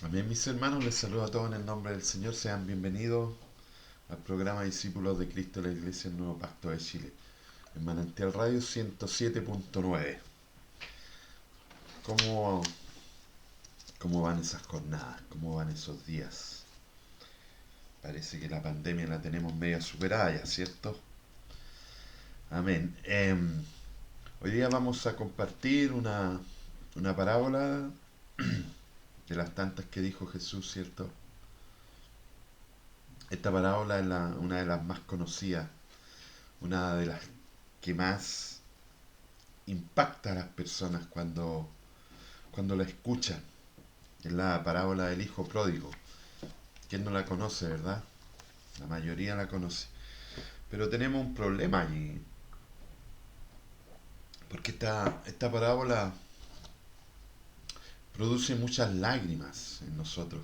Amén, mis hermanos, les saludo a todos en el nombre del Señor. Sean bienvenidos al programa Discípulos de Cristo de la Iglesia del Nuevo Pacto de Chile, en Manantial Radio 107.9. ¿Cómo, ¿Cómo van esas jornadas? ¿Cómo van esos días? Parece que la pandemia la tenemos media superada ya, ¿cierto? Amén. Hoy día vamos a compartir una parábola de las tantas que dijo Jesús, ¿cierto? Esta parábola es una de las más conocidas, una de las que más impacta a las personas cuando la escuchan. Es la parábola del hijo pródigo. ¿Quién no la conoce, verdad? La mayoría la conoce. Pero tenemos un problema allí, porque esta parábola produce muchas lágrimas en nosotros,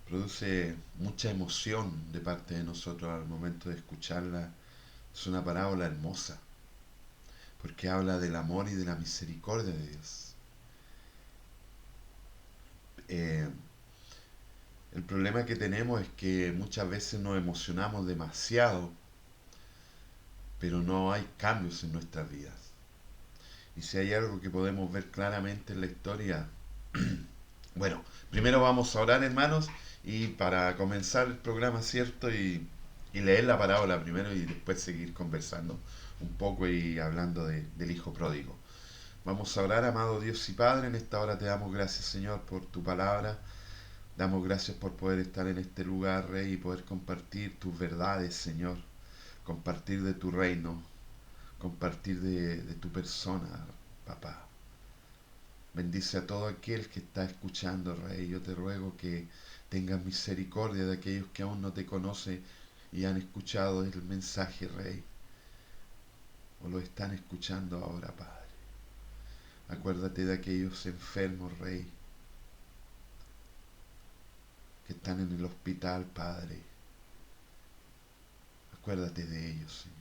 produce mucha emoción de parte de nosotros al momento de escucharla. Es una parábola hermosa, porque habla del amor y de la misericordia de Dios. Eh, el problema que tenemos es que muchas veces nos emocionamos demasiado, pero no hay cambios en nuestras vidas. Y si hay algo que podemos ver claramente en la historia, bueno, primero vamos a orar, hermanos, y para comenzar el programa, ¿cierto? Y leer la parábola primero y después seguir conversando un poco y hablando del hijo pródigo. Vamos a orar, amado Dios y Padre, en esta hora te damos gracias, Señor, por tu palabra. Damos gracias por poder estar en este lugar, Rey, y poder compartir tus verdades, Señor. Compartir de tu reino, compartir de tu persona, papá. Bendice a todo aquel que está escuchando, Rey. Yo te ruego que tengas misericordia de aquellos que aún no te conocen y han escuchado el mensaje, Rey. O lo están escuchando ahora, Padre. Acuérdate de aquellos enfermos, Rey, que están en el hospital, Padre. Acuérdate de ellos, Señor.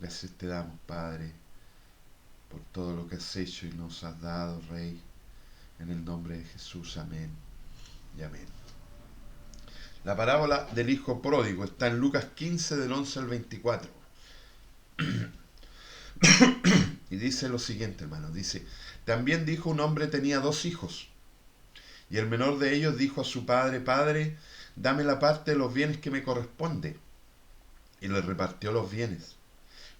Gracias te damos, Padre, por todo lo que has hecho y nos has dado, Rey. En el nombre de Jesús, amén y amén. La parábola del hijo pródigo está en Lucas 15 del 11 al 24. Y dice lo siguiente, hermano. Dice, también dijo un hombre tenía dos hijos. Y el menor de ellos dijo a su padre, Padre, dame la parte de los bienes que me corresponde. Y le repartió los bienes.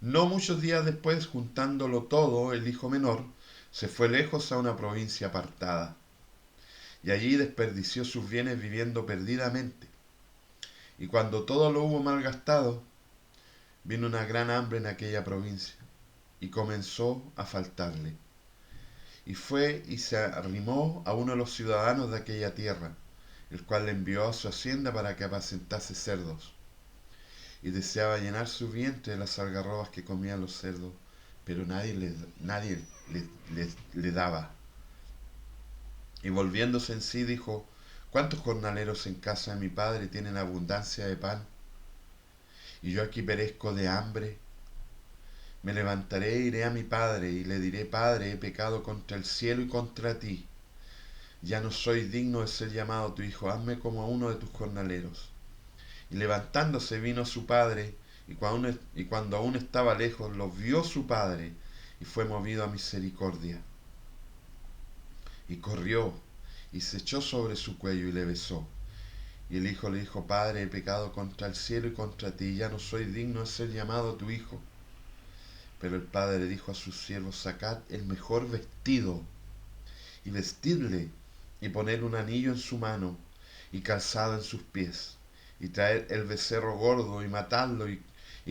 No muchos días después, juntándolo todo, el hijo menor se fue lejos a una provincia apartada. Y allí desperdició sus bienes viviendo perdidamente. Y cuando todo lo hubo malgastado, vino una gran hambre en aquella provincia, y comenzó a faltarle. Y fue y se arrimó a uno de los ciudadanos de aquella tierra, el cual le envió a su hacienda para que apacentase cerdos. Y deseaba llenar su vientre de las algarrobas que comían los cerdos, pero nadie le daba. Y volviéndose en sí dijo, ¿cuántos jornaleros en casa de mi padre tienen abundancia de pan? Y yo aquí perezco de hambre. Me levantaré e iré a mi padre, y le diré, Padre, he pecado contra el cielo y contra ti. Ya no soy digno de ser llamado tu hijo, hazme como a uno de tus jornaleros. Y levantándose vino a su padre, y cuando aún estaba lejos, lo vio su padre, y fue movido a misericordia. Y corrió, y se echó sobre su cuello, y le besó. Y el hijo le dijo, Padre, he pecado contra el cielo y contra ti, ya no soy digno de ser llamado tu hijo. Pero el padre le dijo a sus siervos, sacad el mejor vestido, y vestidle, y poned un anillo en su mano, y calzado en sus pies, y traed el becerro gordo, y matadlo, y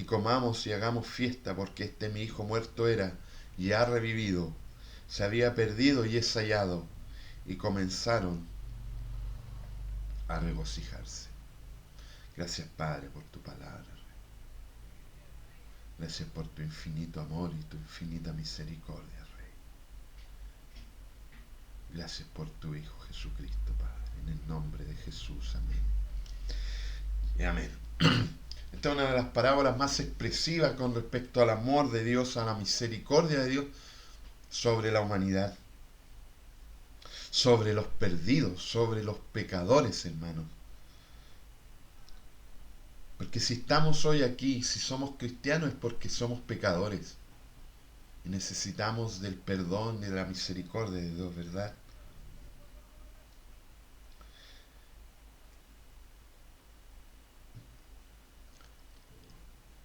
comamos y hagamos fiesta, porque este mi hijo muerto era, y ha revivido, se había perdido y es hallado. Y comenzaron a regocijarse. Gracias, Padre, por tu palabra. Gracias por tu infinito amor y tu infinita misericordia, Rey. Gracias por tu Hijo Jesucristo, Padre. En el nombre de Jesús, amén. Y amén. Esta es una de las parábolas más expresivas con respecto al amor de Dios, a la misericordia de Dios sobre la humanidad. sobre los perdidos, sobre los pecadores, hermanos. Porque si estamos hoy aquí, si somos cristianos, es porque somos pecadores. Y necesitamos del perdón y de la misericordia de Dios, ¿verdad?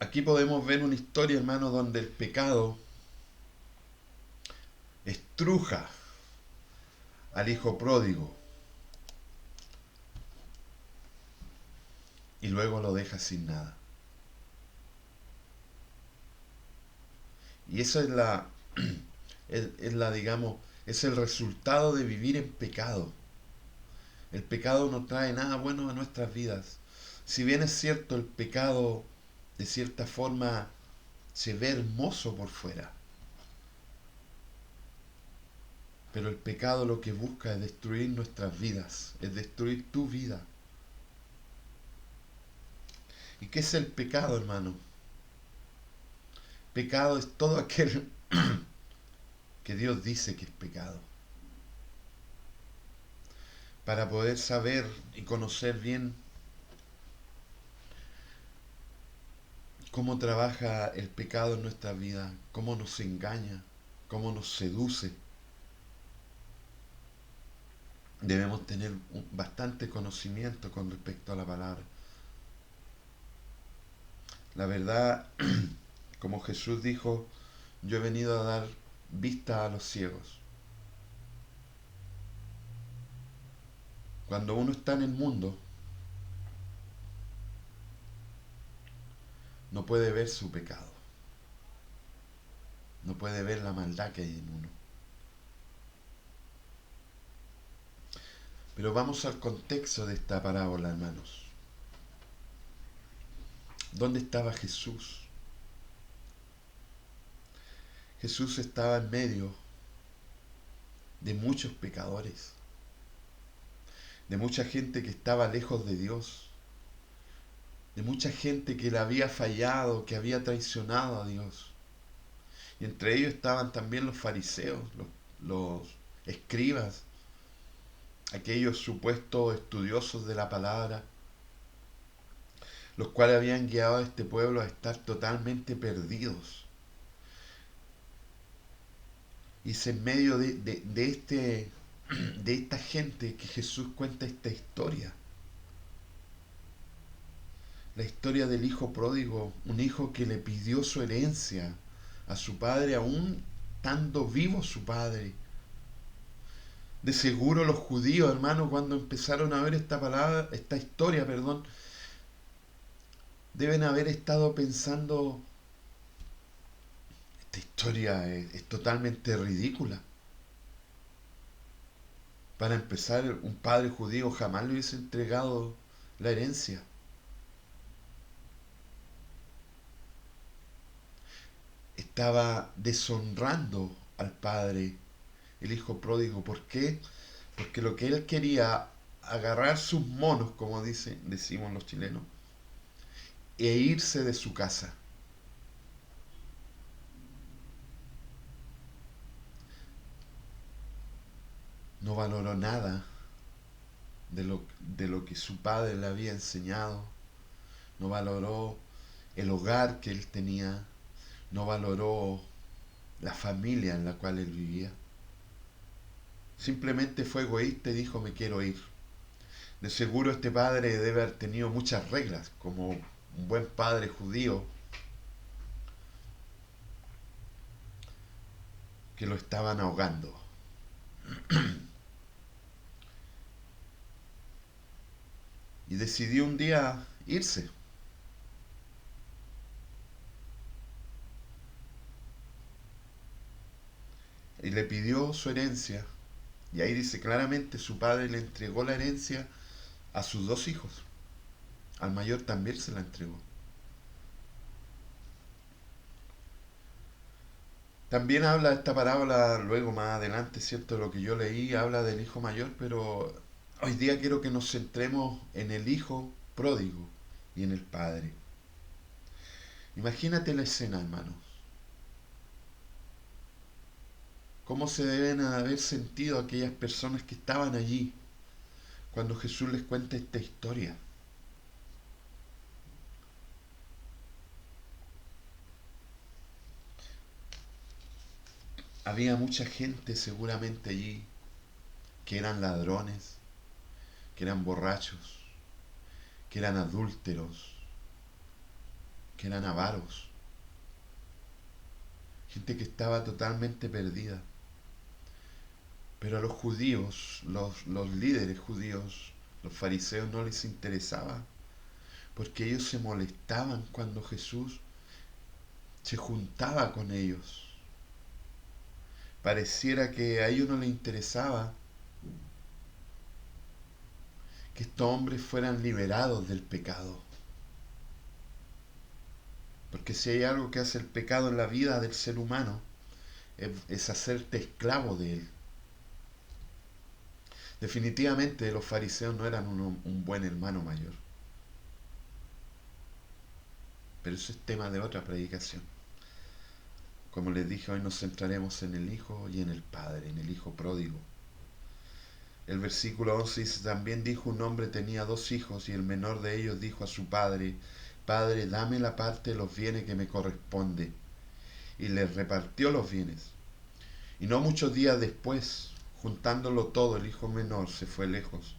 Aquí podemos ver una historia, hermano, donde el pecado estruja al hijo pródigo y luego lo deja sin nada. Y esa es digamos, es el resultado de vivir en pecado. El pecado no trae nada bueno a nuestras vidas. Si bien es cierto, el pecado de cierta forma se ve hermoso por fuera, pero el pecado lo que busca es destruir nuestras vidas, es destruir tu vida. ¿Y qué es el pecado, hermano? Pecado es todo aquel que Dios dice que es pecado. Para poder saber y conocer bien cómo trabaja el pecado en nuestra vida, cómo nos engaña, cómo nos seduce, debemos tener bastante conocimiento con respecto a la palabra. La verdad, como Jesús dijo, yo he venido a dar vista a los ciegos. Cuando uno está en el mundo, no puede ver su pecado, no puede ver la maldad que hay en uno. Pero vamos al contexto de esta parábola, hermanos. ¿Dónde estaba Jesús? Jesús estaba en medio de muchos pecadores, de mucha gente que estaba lejos de Dios, de mucha gente que le había fallado, que había traicionado a Dios. Y entre ellos estaban también los fariseos, los escribas, aquellos supuestos estudiosos de la palabra, los cuales habían guiado a este pueblo a estar totalmente perdidos. Y es en medio de esta gente que Jesús cuenta esta historia. La historia del hijo pródigo, un hijo que le pidió su herencia a su padre aún estando vivo su padre. De seguro los judíos, hermanos, cuando empezaron a ver esta historia, perdón, deben haber estado pensando, esta historia es totalmente ridícula. Para empezar, un padre judío jamás le hubiese entregado la herencia. Estaba deshonrando al padre, el hijo pródigo. ¿Por qué? Porque lo que él quería, agarrar sus monos, como decimos los chilenos, e irse de su casa. No valoró nada de lo que su padre le había enseñado. No valoró el hogar que él tenía. No valoró la familia en la cual él vivía. Simplemente fue egoísta y dijo: me quiero ir. De seguro este padre debe haber tenido muchas reglas, como un buen padre judío, que lo estaban ahogando. Y decidió un día irse. Y le pidió su herencia. Y ahí dice claramente, su padre le entregó la herencia a sus dos hijos. Al mayor también se la entregó. También habla esta parábola luego más adelante, ¿cierto? Lo que yo leí habla del hijo mayor, pero hoy día quiero que nos centremos en el hijo pródigo y en el padre. Imagínate la escena, hermanos. ¿Cómo se deben haber sentido aquellas personas que estaban allí cuando Jesús les cuenta esta historia? Había mucha gente seguramente allí que eran ladrones, que eran borrachos, que eran adúlteros, que eran avaros, gente que estaba totalmente perdida. Pero a los judíos, los líderes judíos, los fariseos no les interesaba, porque ellos se molestaban cuando Jesús se juntaba con ellos. Pareciera que a ellos no les interesaba que estos hombres fueran liberados del pecado. Porque si hay algo que hace el pecado en la vida del ser humano, es hacerte esclavo de él. Definitivamente los fariseos no eran un buen hermano mayor. Pero eso es tema de otra predicación. Como les dije, hoy nos centraremos en el Hijo y en el Padre, en el Hijo pródigo. El versículo 11 dice, también dijo un hombre tenía 2 hijos y el menor de ellos dijo a su padre, Padre, dame la parte de los bienes que me corresponde. Y les repartió los bienes. Y no muchos días después, juntándolo todo, el hijo menor se fue lejos,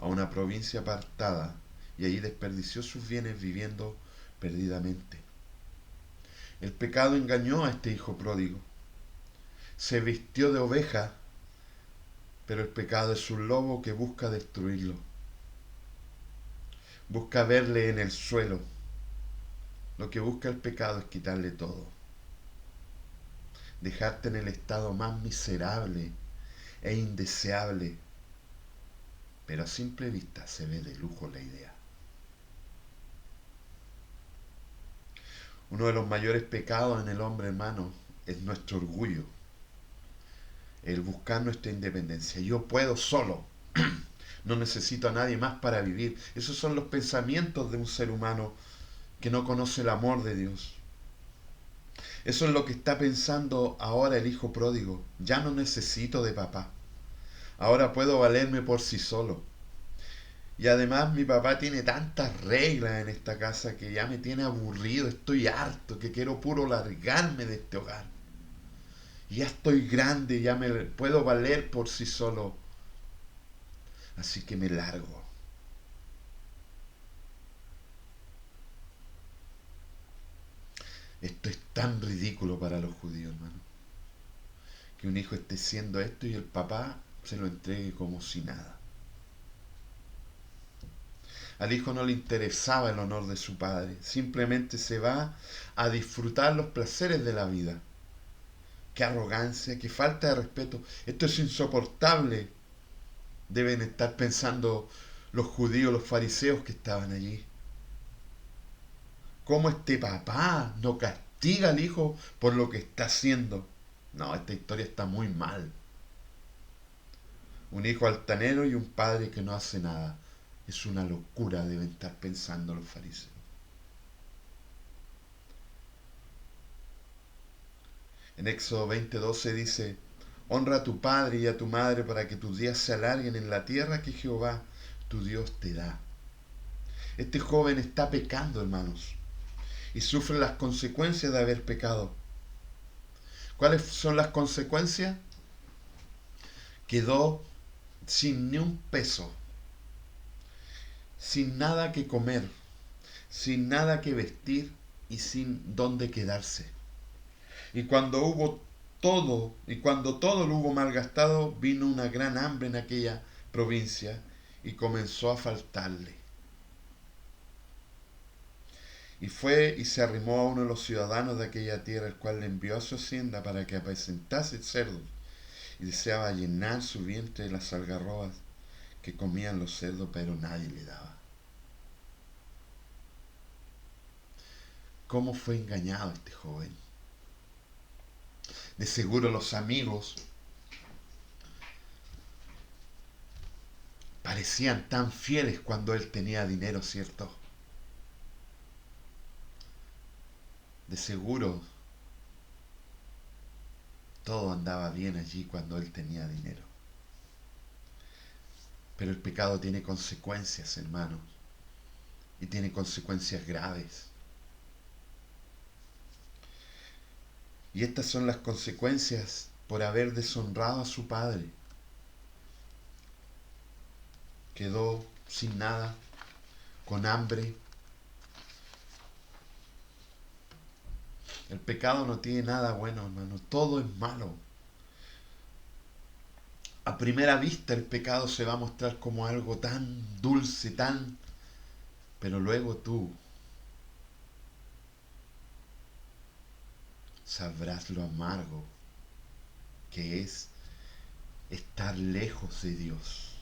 a una provincia apartada, y allí desperdició sus bienes viviendo perdidamente. El pecado engañó a este hijo pródigo. Se vistió de oveja, pero el pecado es un lobo que busca destruirlo. Busca verle en el suelo. Lo que busca el pecado es quitarle todo. Dejarte en el estado más miserable e indeseable. Pero a simple vista se ve de lujo la idea. Uno de los mayores pecados en el hombre, hermano, es nuestro orgullo. El buscar nuestra independencia. Yo puedo solo. No necesito a nadie más para vivir. Esos son los pensamientos de un ser humano que no conoce el amor de Dios. Eso es lo que está pensando ahora el hijo pródigo. Ya no necesito de papá. Ahora puedo valerme por sí solo. Y además mi papá tiene tantas reglas en esta casa que ya me tiene aburrido, estoy harto, que quiero puro largarme de este hogar. Y ya estoy grande, ya me puedo valer por sí solo. Así que me largo. Esto es tan ridículo para los judíos, hermano. Que un hijo esté haciendo esto y el papá se lo entregue como si nada. Al hijo no le interesaba el honor de su padre, simplemente se va a disfrutar los placeres de la vida. Qué arrogancia, qué falta de respeto. Esto es insoportable. Deben estar pensando los judíos, los fariseos que estaban allí. ¿Cómo este papá no castiga al hijo por lo que está haciendo? No, esta historia está muy mal. Un hijo altanero y un padre que no hace nada. Es una locura, deben estar pensando los fariseos. En Éxodo 20:12 dice, honra a tu padre y a tu madre para que tus días se alarguen en la tierra que Jehová, tu Dios, te da. Este joven está pecando, hermanos, y sufre las consecuencias de haber pecado. ¿Cuáles son las consecuencias? Quedó sin ni un peso, sin nada que comer, sin nada que vestir y sin dónde quedarse. Y cuando todo lo hubo malgastado, vino una gran hambre en aquella provincia y comenzó a faltarle. Y fue y se arrimó a uno de los ciudadanos de aquella tierra, el cual le envió a su hacienda para que apacentase cerdos, y deseaba llenar su vientre de las algarrobas que comían los cerdos, pero nadie le daba. ¿Cómo fue engañado este joven? De seguro los amigos parecían tan fieles cuando él tenía dinero, ¿cierto? De seguro Todo andaba bien allí cuando él tenía dinero. Pero el pecado tiene consecuencias, hermanos, y tiene consecuencias graves. Y estas son las consecuencias por haber deshonrado a su padre. Quedó sin nada, con hambre. El pecado no tiene nada bueno, hermano. Todo es malo. A primera vista el pecado se va a mostrar como algo tan dulce, tan... Pero luego tú sabrás lo amargo que es estar lejos de Dios.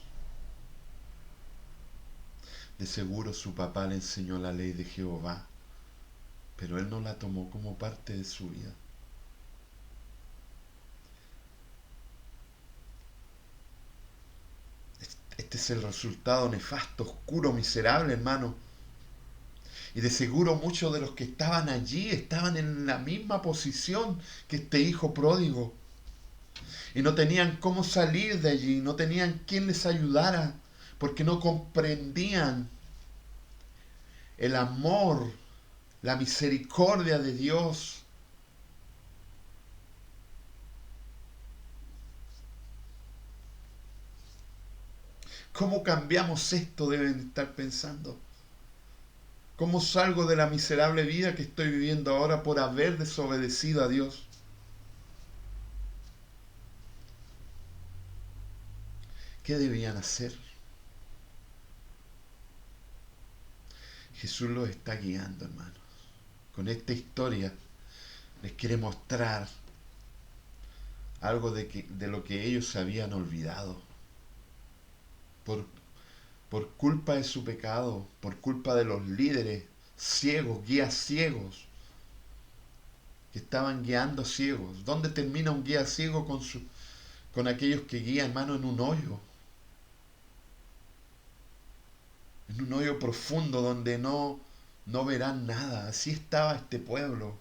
De seguro su papá le enseñó la ley de Jehová, pero él no la tomó como parte de su vida. Este es el resultado nefasto, oscuro, miserable, hermano. Y de seguro muchos de los que estaban allí estaban en la misma posición que este hijo pródigo. Y no tenían cómo salir de allí, no tenían quien les ayudara, porque no comprendían el amor, la misericordia de Dios. ¿Cómo cambiamos esto? Deben estar pensando. ¿Cómo salgo de la miserable vida que estoy viviendo ahora por haber desobedecido a Dios? ¿Qué debían hacer? Jesús los está guiando, hermanos. Con esta historia les quiere mostrar algo de lo que ellos se habían olvidado. Por, por culpa de su pecado, por culpa de los líderes ciegos, guías ciegos, que estaban guiando ciegos. ¿Dónde termina un guía ciego con aquellos que guían, hermano? En un hoyo. En un hoyo profundo donde no verán nada. Así estaba este pueblo.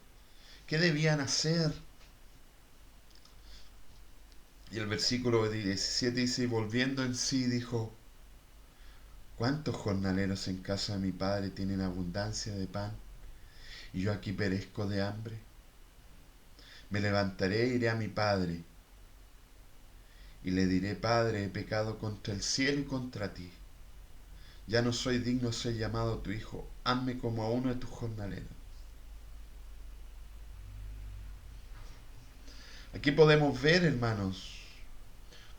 ¿Qué debían hacer? Y el versículo 17 dice, y volviendo en sí dijo, ¿cuántos jornaleros en casa de mi padre tienen abundancia de pan? Y yo aquí perezco de hambre. Me levantaré e iré a mi padre, y le diré, Padre, he pecado contra el cielo y contra ti. Ya no soy digno de ser llamado tu hijo. Hazme como a uno de tus jornaleros. Aquí podemos ver, hermanos,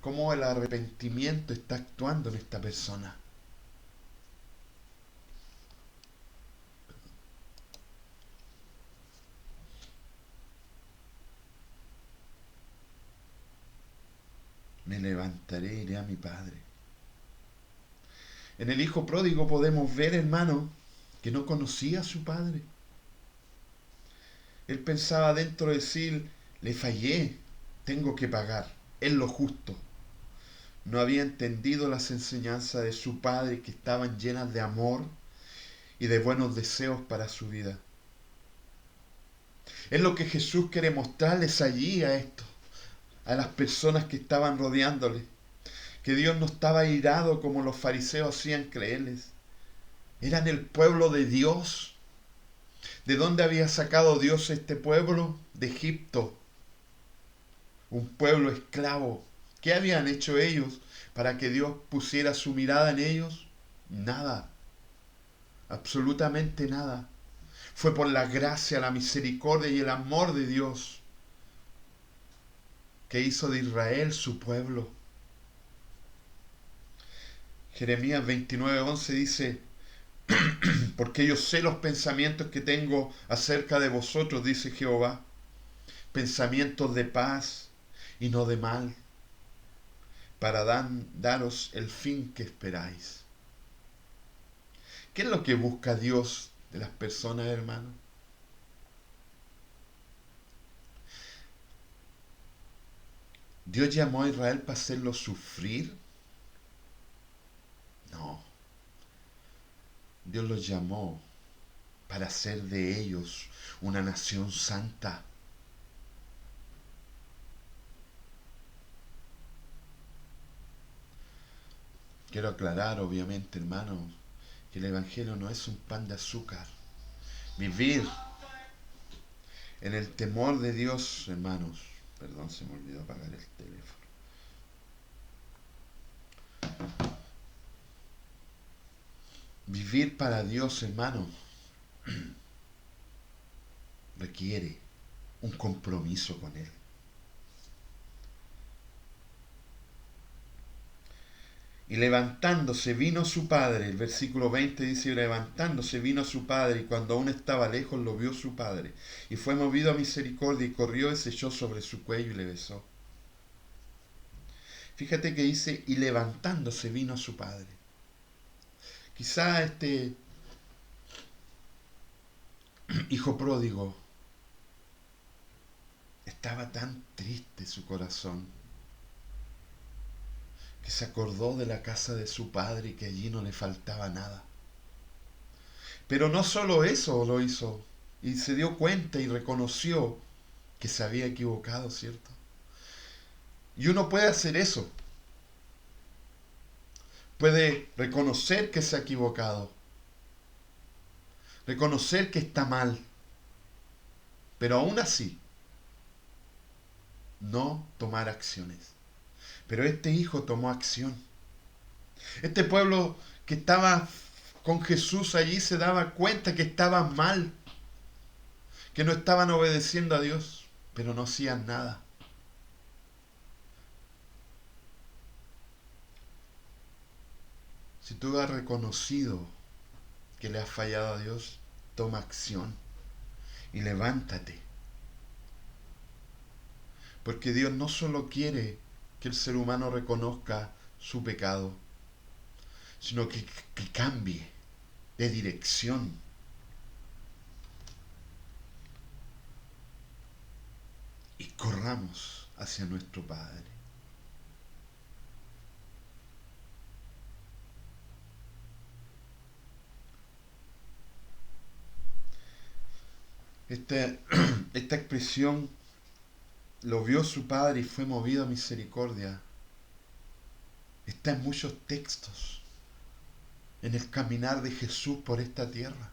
cómo el arrepentimiento está actuando en esta persona. Me levantaré e iré a mi padre. En el hijo pródigo podemos ver, hermano, que no conocía a su padre. Él pensaba dentro de sí, le fallé, tengo que pagar, es lo justo. No había entendido las enseñanzas de su padre que estaban llenas de amor y de buenos deseos para su vida. Es lo que Jesús quiere mostrarles allí a estos, a las personas que estaban rodeándole. Que Dios no estaba irado como los fariseos hacían creerles. Eran el pueblo de Dios. ¿De dónde había sacado Dios este pueblo? De Egipto. Un pueblo esclavo. ¿Qué habían hecho ellos para que Dios pusiera su mirada en ellos? Nada. Absolutamente nada. Fue por la gracia, la misericordia y el amor de Dios que hizo de Israel su pueblo. Jeremías 29:11 dice, porque yo sé los pensamientos que tengo acerca de vosotros, dice Jehová, pensamientos de paz y no de mal, para daros el fin que esperáis. ¿Qué es lo que busca Dios de las personas, hermano? ¿Dios llamó a Israel para hacerlo sufrir? No. Dios los llamó para hacer de ellos una nación santa. Quiero aclarar, obviamente, hermanos, que el Evangelio no es un pan de azúcar. Vivir en el temor de Dios, hermanos. Perdón, se me olvidó apagar el teléfono. Vivir para Dios, hermanos, requiere un compromiso con Él. Y levantándose vino su padre, el versículo 20 dice, levantándose vino su padre, y cuando aún estaba lejos lo vio su padre, y fue movido a misericordia, y corrió y se echó sobre su cuello y le besó. Fíjate que dice, y levantándose vino su padre. Quizá este hijo pródigo estaba tan triste su corazón, que se acordó de la casa de su padre y que allí no le faltaba nada. Pero no solo eso lo hizo, y se dio cuenta y reconoció que se había equivocado, ¿cierto? Y uno puede hacer eso. Puede reconocer que se ha equivocado, reconocer que está mal, pero aún así no tomar acciones. Pero este hijo tomó acción. Este pueblo que estaba con Jesús allí se daba cuenta que estaban mal, que no estaban obedeciendo a Dios, pero no hacían nada. Si tú has reconocido que le has fallado a Dios, toma acción y levántate. Porque Dios no solo quiere que el ser humano reconozca su pecado, sino que cambie de dirección. Y corramos hacia nuestro Padre. Esta expresión, lo vio su Padre y fue movido a misericordia, está en muchos textos, en el caminar de Jesús por esta tierra.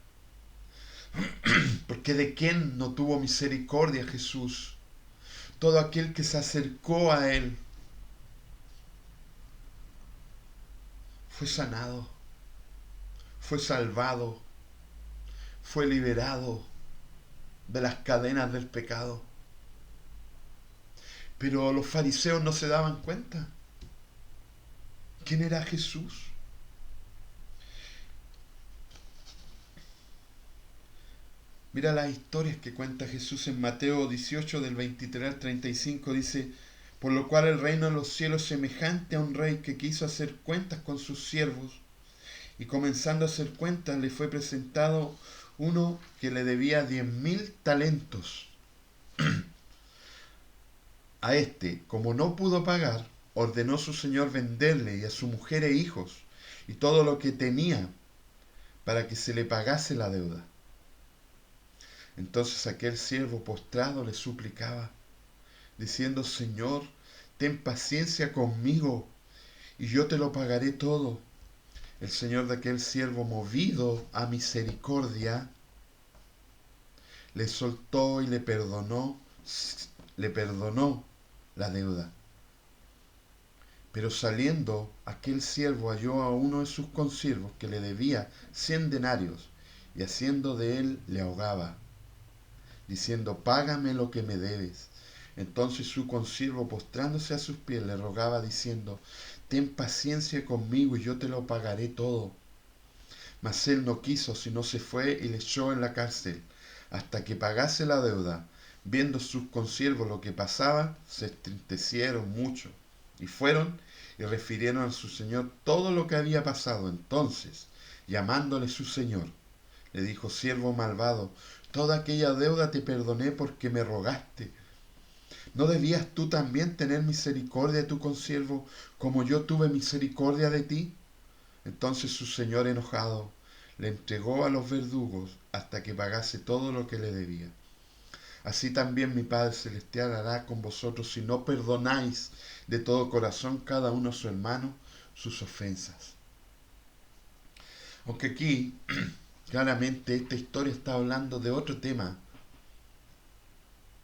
Porque ¿de quién no tuvo misericordia Jesús? Todo aquel que se acercó a Él fue sanado, fue salvado, fue liberado de las cadenas del pecado. Pero los fariseos no se daban cuenta. ¿Quién era Jesús? Mira las historias que cuenta Jesús en Mateo 18 del 23 al 35. Dice, por lo cual el reino de los cielos es semejante a un rey que quiso hacer cuentas con sus siervos, y comenzando a hacer cuentas le fue presentado uno que le debía 10.000 talentos. A este, como no pudo pagar, ordenó su señor venderle y a su mujer e hijos y todo lo que tenía para que se le pagase la deuda. Entonces aquel siervo postrado le suplicaba, diciendo, Señor, ten paciencia conmigo y yo te lo pagaré todo. El señor de aquel siervo, movido a misericordia, le soltó y le perdonó la deuda. Pero saliendo, aquel siervo halló a uno de sus consiervos que le debía 100 denarios, y haciendo de él le ahogaba, diciendo, págame lo que me debes. Entonces su consiervo, postrándose a sus pies, le rogaba, diciendo, ten paciencia conmigo y yo te lo pagaré todo. Mas él no quiso, sino se fue y le echó en la cárcel, hasta que pagase la deuda. Viendo sus consiervos lo que pasaba, se entristecieron mucho, y fueron y refirieron a su señor todo lo que había pasado. Entonces, llamándole su señor, le dijo, siervo malvado, toda aquella deuda te perdoné porque me rogaste. ¿No debías tú también tener misericordia de tu consiervo, como yo tuve misericordia de ti? Entonces su señor, enojado, le entregó a los verdugos hasta que pagase todo lo que le debía. Así también mi Padre Celestial hará con vosotros si no perdonáis de todo corazón cada uno a su hermano sus ofensas. Aunque aquí, claramente, esta historia está hablando de otro tema,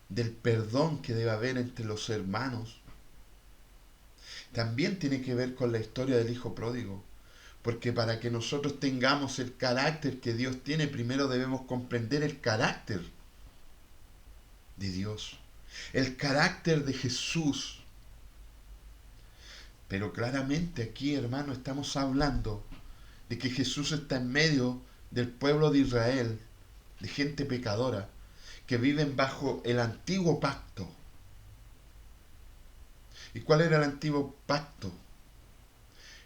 del perdón que debe haber entre los hermanos. También tiene que ver con la historia del hijo pródigo. Porque para que nosotros tengamos el carácter que Dios tiene, primero debemos comprender el carácter de Dios, el carácter de Jesús. Pero claramente aquí, hermano, estamos hablando de que Jesús está en medio del pueblo de Israel, de gente pecadora, que viven bajo el antiguo pacto. ¿Y cuál era el antiguo pacto?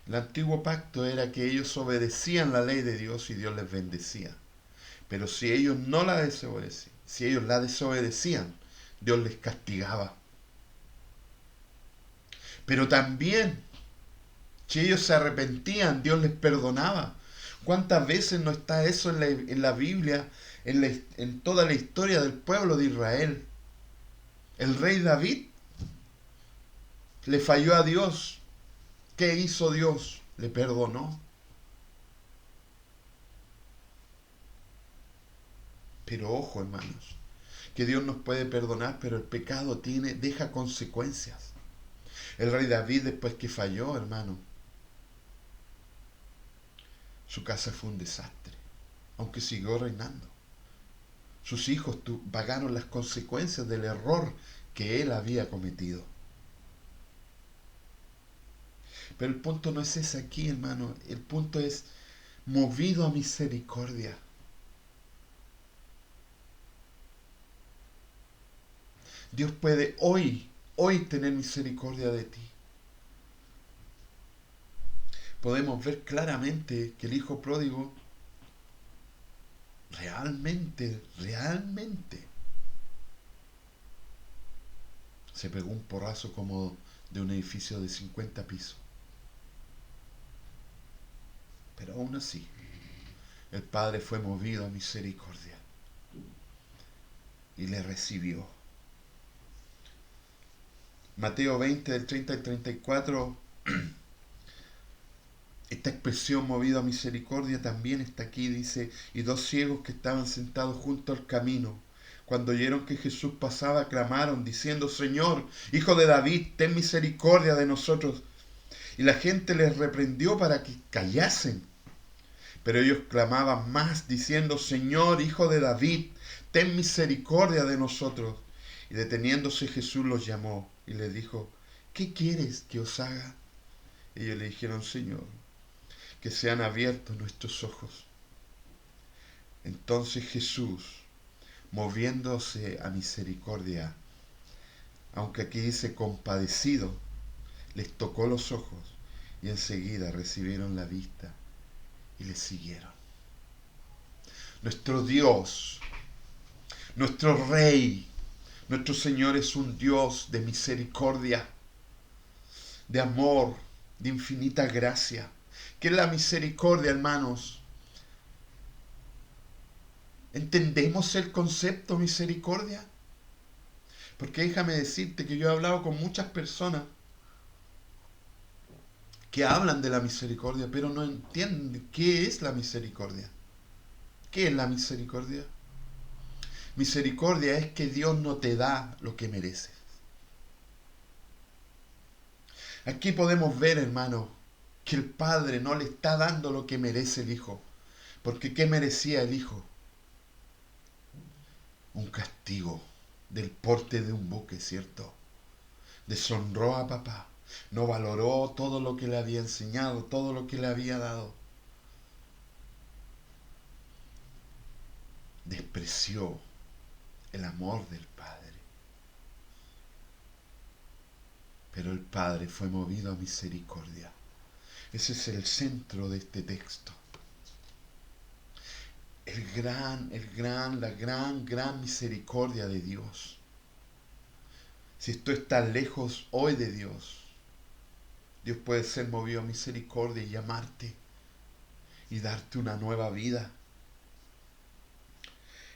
El antiguo pacto era que ellos obedecían la ley de Dios y Dios les bendecía. Pero si ellos no la desobedecían, si ellos la desobedecían, Dios les castigaba. Pero también, si ellos se arrepentían, Dios les perdonaba. ¿Cuántas veces no está eso en la Biblia, en toda la historia del pueblo de Israel? El rey David le falló a Dios. ¿Qué hizo Dios? Le perdonó. Pero ojo, hermanos, que Dios nos puede perdonar, pero el pecado deja consecuencias. El rey David, después que falló, hermano, su casa fue un desastre, aunque siguió reinando. Sus hijos pagaron las consecuencias del error que él había cometido. Pero el punto no es ese aquí, hermano. El punto es movido a misericordia. Dios puede hoy tener misericordia de ti. Podemos ver claramente que el hijo pródigo realmente se pegó un porrazo como de un edificio de 50 pisos. Pero aún así, el Padre fue movido a misericordia y le recibió. Mateo 20, del 30 al 34, esta expresión movido a misericordia también está aquí, dice, y dos ciegos que estaban sentados junto al camino, cuando oyeron que Jesús pasaba, clamaron, diciendo, Señor, Hijo de David, ten misericordia de nosotros. Y la gente les reprendió para que callasen. Pero ellos clamaban más, diciendo, Señor, Hijo de David, ten misericordia de nosotros. Y deteniéndose Jesús los llamó y les dijo, ¿qué quieres que os haga? Ellos le dijeron, Señor, que sean abiertos nuestros ojos. Entonces Jesús, moviéndose a misericordia, aunque aquí dice compadecido, les tocó los ojos y enseguida recibieron la vista y le siguieron. Nuestro Dios, nuestro Rey, nuestro Señor es un Dios de misericordia, de amor, de infinita gracia. ¿Qué es la misericordia, hermanos? ¿Entendemos el concepto misericordia? Porque déjame decirte que yo he hablado con muchas personas que hablan de la misericordia, pero no entienden qué es la misericordia. ¿Qué es la misericordia? Misericordia es que Dios no te da lo que mereces. Aquí podemos ver, hermano, que el Padre no le está dando lo que merece el Hijo. Porque ¿qué merecía el Hijo? Un castigo del porte de un buque, ¿cierto? Deshonró a papá. No valoró todo lo que le había enseñado, todo lo que le había dado. Despreció el amor del Padre. Pero el Padre fue movido a misericordia. Ese es el centro de este texto. La gran misericordia de Dios. Si tú estás lejos hoy de Dios, Dios puede ser movido a misericordia y llamarte y darte una nueva vida.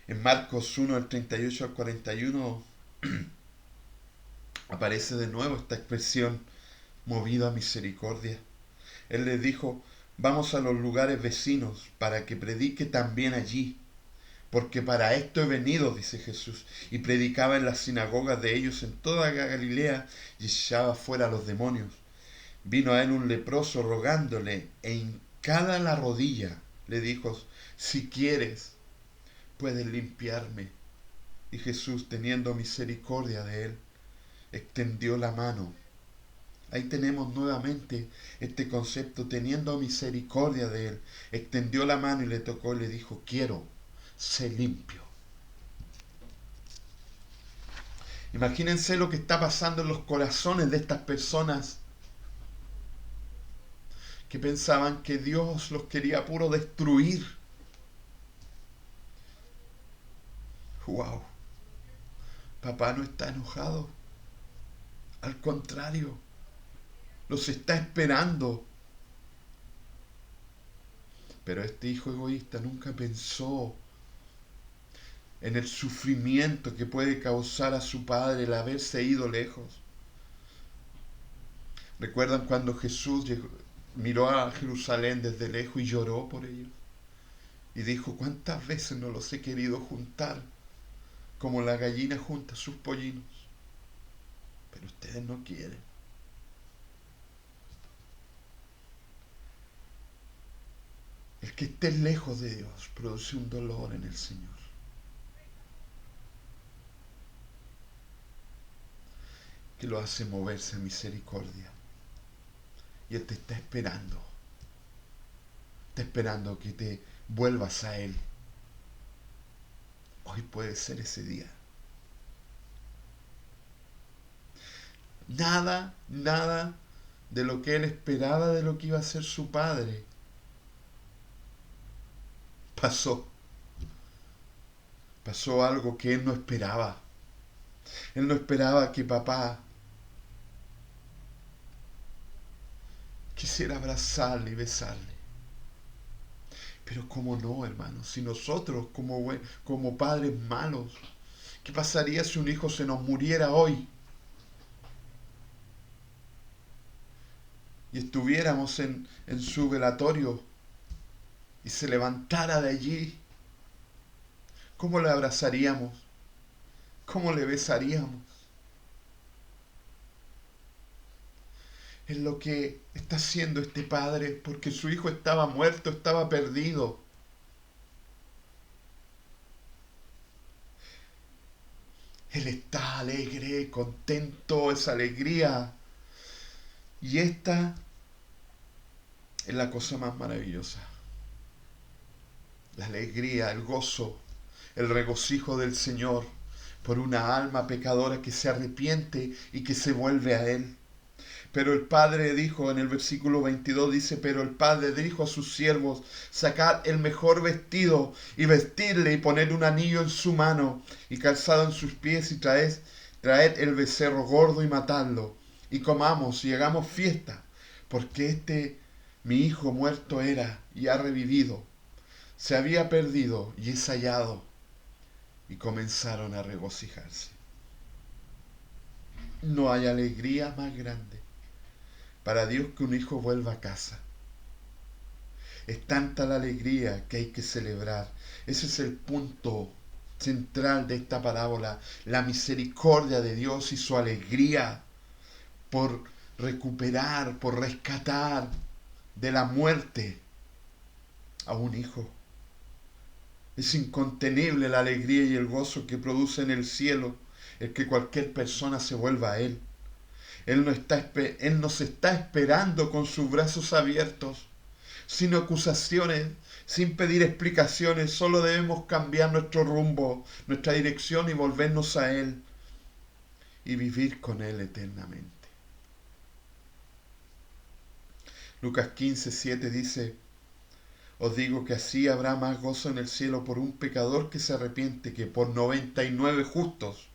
En Marcos 1, del 38 al 41, aparece de nuevo esta expresión, movido a misericordia. Él les dijo, vamos a los lugares vecinos para que predique también allí, porque para esto he venido, dice Jesús, y predicaba en las sinagogas de ellos en toda Galilea y echaba fuera a los demonios. Vino a él un leproso rogándole, e hincada la rodilla, le dijo, si quieres, puedes limpiarme. Y Jesús, teniendo misericordia de él, extendió la mano. Ahí tenemos nuevamente este concepto, teniendo misericordia de él, extendió la mano y le tocó y le dijo, quiero, sé limpio. Imagínense lo que está pasando en los corazones de estas personas que pensaban que Dios los quería puro destruir. ¡Wow! Papá no está enojado. Al contrario, los está esperando. Pero este hijo egoísta nunca pensó en el sufrimiento que puede causar a su padre el haberse ido lejos. ¿Recuerdan cuando Jesús miró a Jerusalén desde lejos y lloró por ellos? Y dijo, ¿cuántas veces no los he querido juntar como la gallina junta sus pollinos? Pero ustedes no quieren. El que esté lejos de Dios produce un dolor en el Señor. Que lo hace moverse a misericordia. Y Él te está esperando. Está esperando que te vuelvas a Él. Hoy puede ser ese día. Nada de lo que Él esperaba de lo que iba a ser su padre pasó. Pasó algo que Él no esperaba. Él no esperaba que papá quisiera abrazarle y besarle. Pero cómo no, hermanos, si nosotros como padres malos, ¿qué pasaría si un hijo se nos muriera hoy? Y estuviéramos en su velatorio y se levantara de allí. ¿Cómo le abrazaríamos? ¿Cómo le besaríamos? Es lo que está haciendo este padre, porque su hijo estaba muerto, estaba perdido. Él está alegre, contento, esa alegría. Y esta es la cosa más maravillosa. La alegría, el gozo, el regocijo del Señor por una alma pecadora que se arrepiente y que se vuelve a Él. Pero el padre dijo, en el versículo 22 dice, pero el padre dijo a sus siervos, sacad el mejor vestido y vestidle y poned un anillo en su mano y calzado en sus pies y traed el becerro gordo y matadlo y comamos y hagamos fiesta, porque mi hijo muerto era y ha revivido, se había perdido y es hallado. Y comenzaron a regocijarse. No hay alegría más grande para Dios que un hijo vuelva a casa. Es tanta la alegría que hay que celebrar. Ese es el punto central de esta parábola, la misericordia de Dios y su alegría por recuperar, por rescatar de la muerte a un hijo. Es incontenible la alegría y el gozo que produce en el cielo el que cualquier persona se vuelva a Él. Él nos está esperando con sus brazos abiertos, sin acusaciones, sin pedir explicaciones. Solo debemos cambiar nuestro rumbo, nuestra dirección y volvernos a Él y vivir con Él eternamente. Lucas 15:7 dice, os digo que así habrá más gozo en el cielo por un pecador que se arrepiente que por 99 justos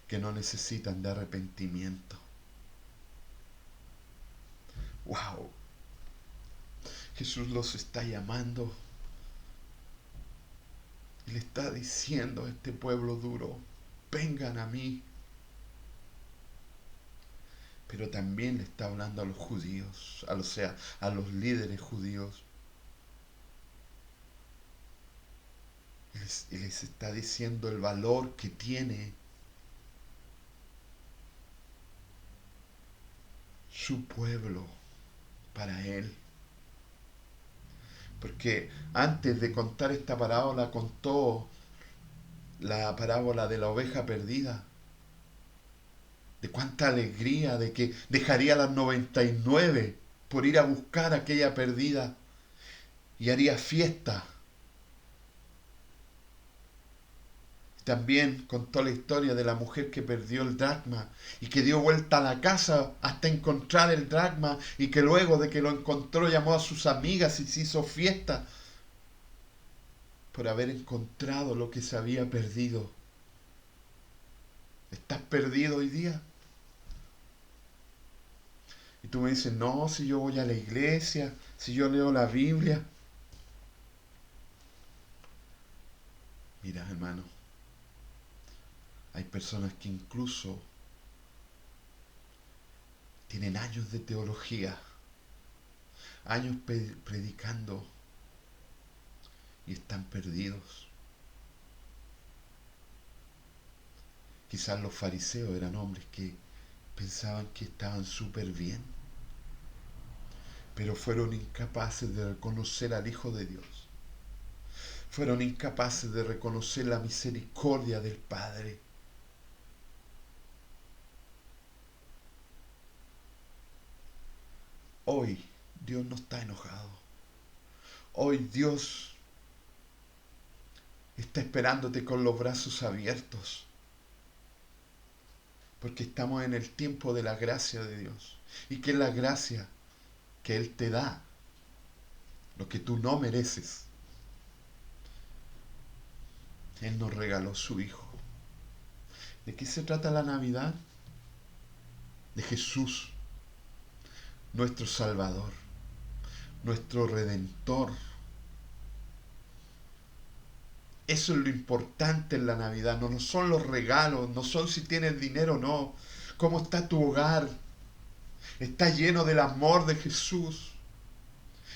que no necesitan de arrepentimiento. ¡Wow! Jesús los está llamando. Y le está diciendo a este pueblo duro, vengan a mí. Pero también le está hablando a los judíos, o sea, a los líderes judíos. Y les está diciendo el valor que tiene su pueblo para él. Porque antes de contar esta parábola contó la parábola de la oveja perdida. De cuánta alegría, de que dejaría las 99 por ir a buscar aquella perdida y haría fiesta. También contó la historia de la mujer que perdió el dracma y que dio vuelta a la casa hasta encontrar el dracma y que luego de que lo encontró llamó a sus amigas y se hizo fiesta por haber encontrado lo que se había perdido. ¿Estás perdido hoy día? Y tú me dices, no, si yo voy a la iglesia, si yo leo la Biblia. Mira, hermano, hay personas que incluso tienen años de teología, años predicando y están perdidos. Quizás los fariseos eran hombres que pensaban que estaban súper bien, pero fueron incapaces de reconocer al Hijo de Dios. Fueron incapaces de reconocer la misericordia del Padre. Hoy Dios no está enojado. Hoy Dios está esperándote con los brazos abiertos. Porque estamos en el tiempo de la gracia de Dios. ¿Y qué es la gracia? Que Él te da lo que tú no mereces. Él nos regaló su Hijo. ¿De qué se trata la Navidad? De Jesús, nuestro Salvador, nuestro Redentor. Eso es lo importante en la Navidad. No son los regalos, no son si tienes dinero o no. ¿Cómo está tu hogar? Está lleno del amor de Jesús.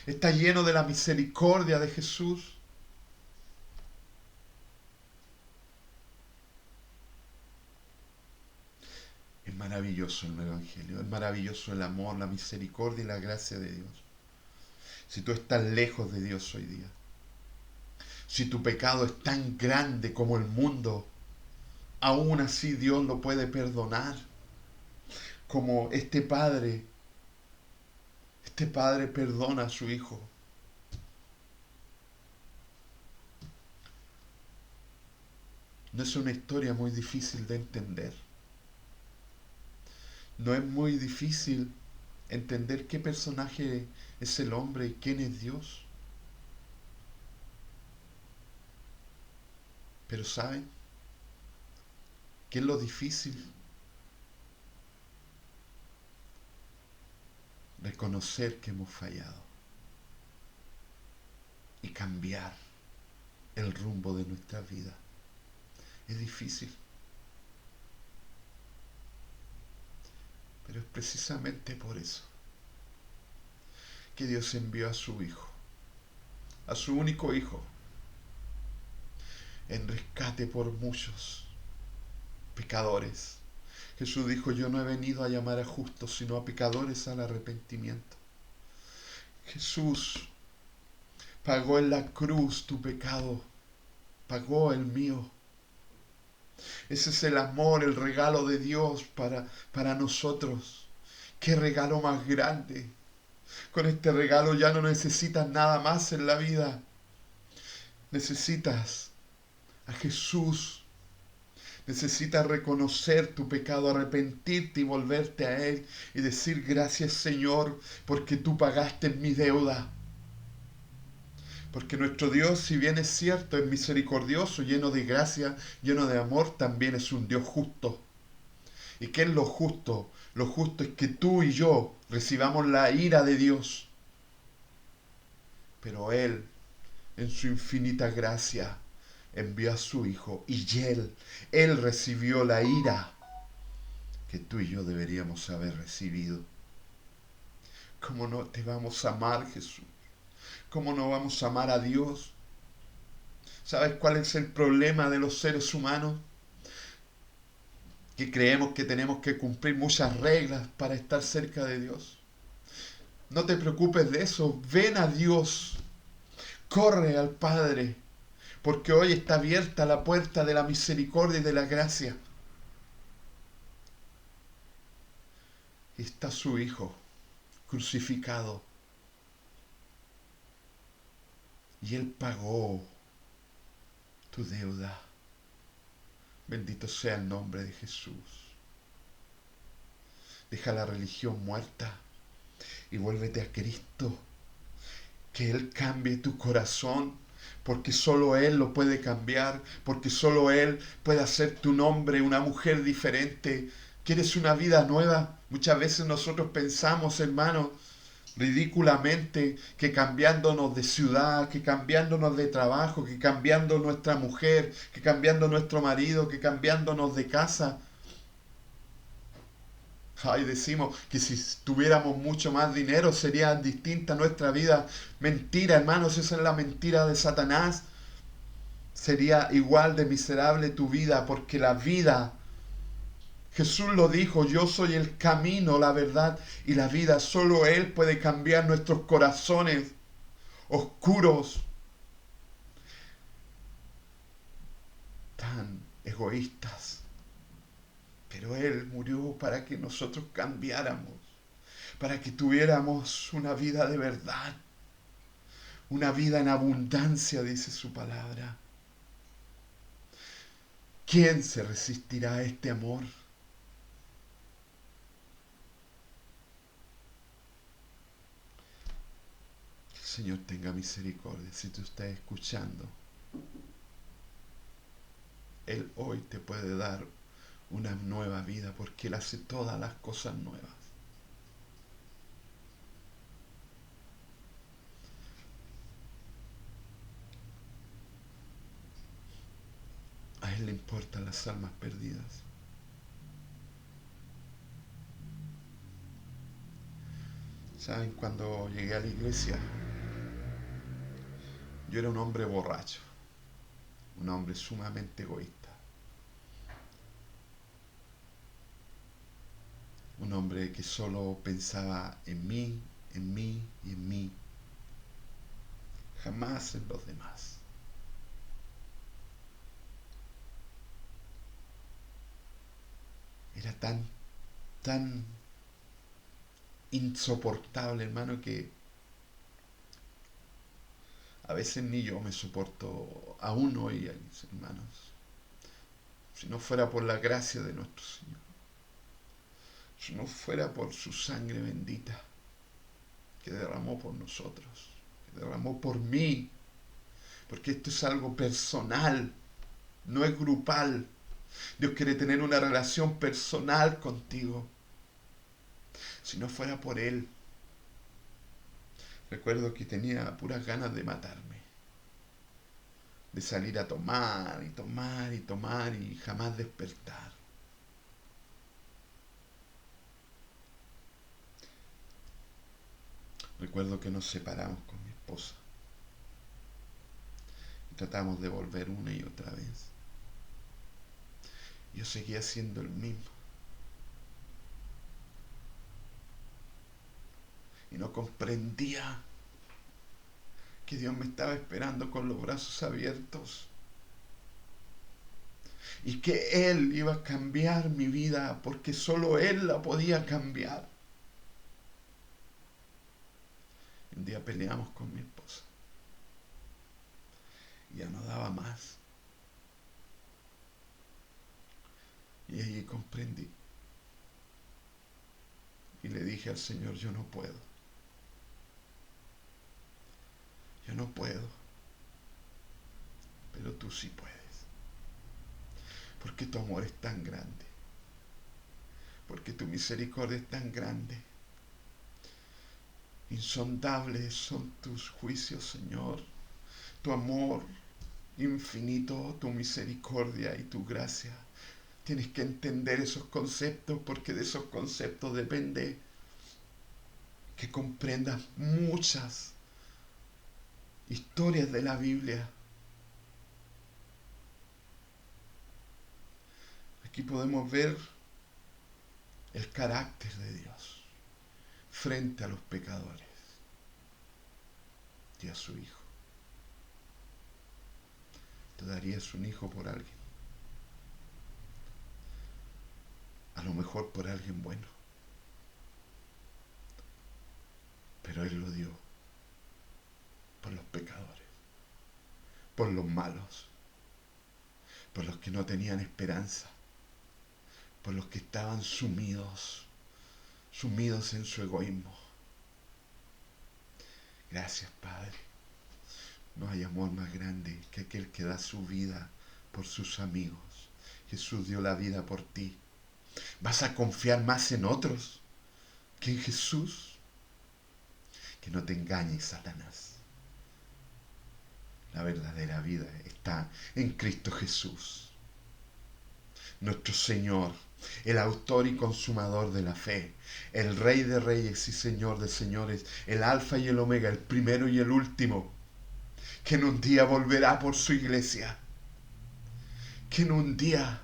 Está lleno de la misericordia de Jesús. Es maravilloso el Evangelio, es maravilloso el amor, la misericordia y la gracia de Dios. Si tú estás lejos de Dios hoy día, si tu pecado es tan grande como el mundo, aún así Dios lo puede perdonar. Como este padre perdona a su hijo. No es una historia muy difícil de entender. No es muy difícil entender qué personaje es el hombre y quién es Dios. Pero ¿saben qué es lo difícil? Reconocer que hemos fallado y cambiar el rumbo de nuestra vida. Es difícil. Pero es precisamente por eso que Dios envió a su Hijo, a su único Hijo, en rescate por muchos pecadores. Jesús dijo, yo no he venido a llamar a justos, sino a pecadores al arrepentimiento. Jesús pagó en la cruz tu pecado, pagó el mío. Ese es el amor, el regalo de Dios para nosotros. ¡Qué regalo más grande! Con este regalo ya no necesitas nada más en la vida. Necesitas a Jesús. Necesitas reconocer tu pecado, arrepentirte y volverte a Él y decir gracias Señor porque tú pagaste mi deuda. Porque nuestro Dios, si bien es cierto, es misericordioso, lleno de gracia, lleno de amor, también es un Dios justo. ¿Y qué es lo justo? Lo justo es que tú y yo recibamos la ira de Dios. Pero Él, en su infinita gracia, envió a su Hijo y Él recibió la ira que tú y yo deberíamos haber recibido. ¿Cómo no te vamos a amar, Jesús? ¿Cómo no vamos a amar a Dios? ¿Sabes cuál es el problema de los seres humanos? Que creemos que tenemos que cumplir muchas reglas para estar cerca de Dios. No te preocupes de eso, ven a Dios, corre al Padre, porque hoy está abierta la puerta de la misericordia y de la gracia. Está su Hijo crucificado y Él pagó tu deuda. Bendito sea el nombre de Jesús. Deja la religión muerta y vuélvete a Cristo. Que Él cambie tu corazón, porque solo Él lo puede cambiar, porque solo Él puede hacer tu nombre una mujer diferente. ¿Quieres una vida nueva? Muchas veces nosotros pensamos, hermanos, ridículamente, que cambiándonos de ciudad, que cambiándonos de trabajo, que cambiando nuestra mujer, que cambiando nuestro marido, que cambiándonos de casa, ay, decimos que si tuviéramos mucho más dinero sería distinta nuestra vida. Mentira, hermanos, esa es la mentira de Satanás. Sería igual de miserable tu vida, porque la vida, Jesús lo dijo, yo soy el camino, la verdad y la vida. Solo Él puede cambiar nuestros corazones oscuros, tan egoístas. Pero Él murió para que nosotros cambiáramos, para que tuviéramos una vida de verdad. Una vida en abundancia, dice su palabra. ¿Quién se resistirá a este amor? Que el Señor tenga misericordia. Si tú estás escuchando, Él hoy te puede dar una nueva vida porque Él hace todas las cosas nuevas. A Él le importan las almas perdidas. ¿Saben? Cuando llegué a la iglesia, yo era un hombre borracho, un hombre sumamente egoísta, un hombre que solo pensaba en mí, en mí y en mí, jamás en los demás. Era tan insoportable, hermano, que a veces ni yo me soporto aún hoy, hermanos. Si no fuera por la gracia de nuestro Señor, si no fuera por su sangre bendita que derramó por nosotros, que derramó por mí, porque esto es algo personal, no es grupal. Dios quiere tener una relación personal contigo. Si no fuera por Él, recuerdo que tenía puras ganas de matarme, de salir a tomar y tomar y tomar y jamás despertar. Recuerdo que nos separamos con mi esposa y tratamos de volver una y otra vez. Yo seguía siendo el mismo y no comprendía que Dios me estaba esperando con los brazos abiertos y que Él iba a cambiar mi vida porque solo Él la podía cambiar. Un día peleamos con mi esposa y ya no daba más. Y ahí comprendí. Y le dije al Señor, yo no puedo. Yo no puedo. Pero tú sí puedes. Porque tu amor es tan grande. Porque tu misericordia es tan grande. Insondables son tus juicios, Señor. Tu amor Infinito tu misericordia y tu gracia. Tienes que entender esos conceptos porque de esos conceptos depende que comprendas muchas historias de la Biblia. Aquí podemos ver el carácter de Dios frente a los pecadores. Dio a su Hijo. ¿Te darías un hijo por alguien? A lo mejor por alguien bueno. Pero Él lo dio por los pecadores, por los malos, por los que no tenían esperanza, por los que estaban sumidos en su egoísmo. Gracias, Padre. No hay amor más grande que aquel que da su vida por sus amigos. Jesús dio la vida por ti. ¿Vas a confiar más en otros que en Jesús? Que no te engañes, Satanás. La verdadera vida está en Cristo Jesús, nuestro Señor, el autor y consumador de la fe, el Rey de reyes y Señor de señores, el Alfa y el Omega, el primero y el último, que en un día volverá por su iglesia, que en un día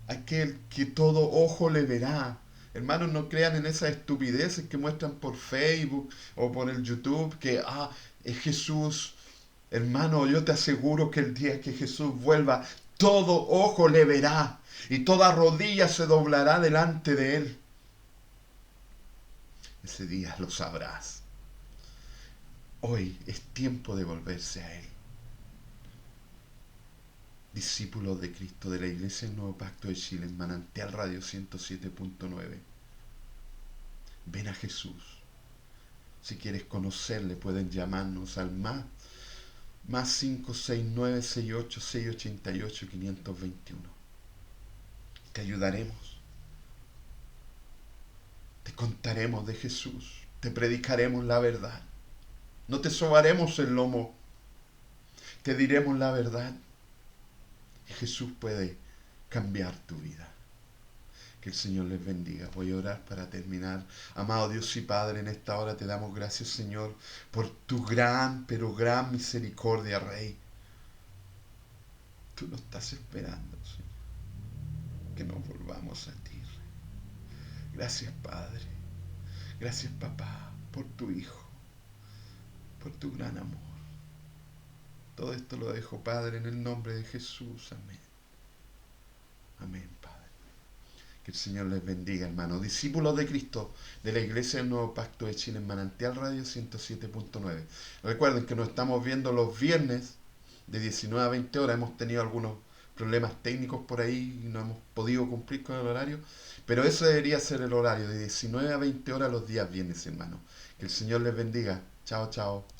aquel que todo ojo le verá. Hermanos, no crean en esas estupideces que muestran por Facebook o por el YouTube, que es Jesús. Hermano, yo te aseguro que el día que Jesús vuelva, todo ojo le verá y toda rodilla se doblará delante de Él. Ese día lo sabrás. Hoy es tiempo de volverse a Él. Discípulos de Cristo de la Iglesia del Nuevo Pacto de Chile, en Manantial Radio 107.9. Ven a Jesús. Si quieres conocerle, pueden llamarnos al más 569-68-688-521. Te ayudaremos. Te contaremos de Jesús. Te predicaremos la verdad. No te sobaremos el lomo. Te diremos la verdad. Y Jesús puede cambiar tu vida. Que el Señor les bendiga. Voy a orar para terminar. Amado Dios y Padre, en esta hora te damos gracias, Señor, por tu gran, pero gran misericordia, Rey. Tú nos estás esperando, Señor, que nos volvamos a ti, Rey. Gracias, Padre. Gracias, Papá, por tu Hijo, por tu gran amor. Todo esto lo dejo, Padre, en el nombre de Jesús. Amén. Amén, Padre. Que el Señor les bendiga, hermanos. Discípulos de Cristo de la Iglesia del Nuevo Pacto de Chile, en Manantial Radio 107.9. Recuerden que nos estamos viendo los viernes de 19 a 20 horas. Hemos tenido algunos problemas técnicos por ahí y no hemos podido cumplir con el horario. Pero ese debería ser el horario, de 19 a 20 horas los días viernes, hermanos. Que el Señor les bendiga. Chao, chao.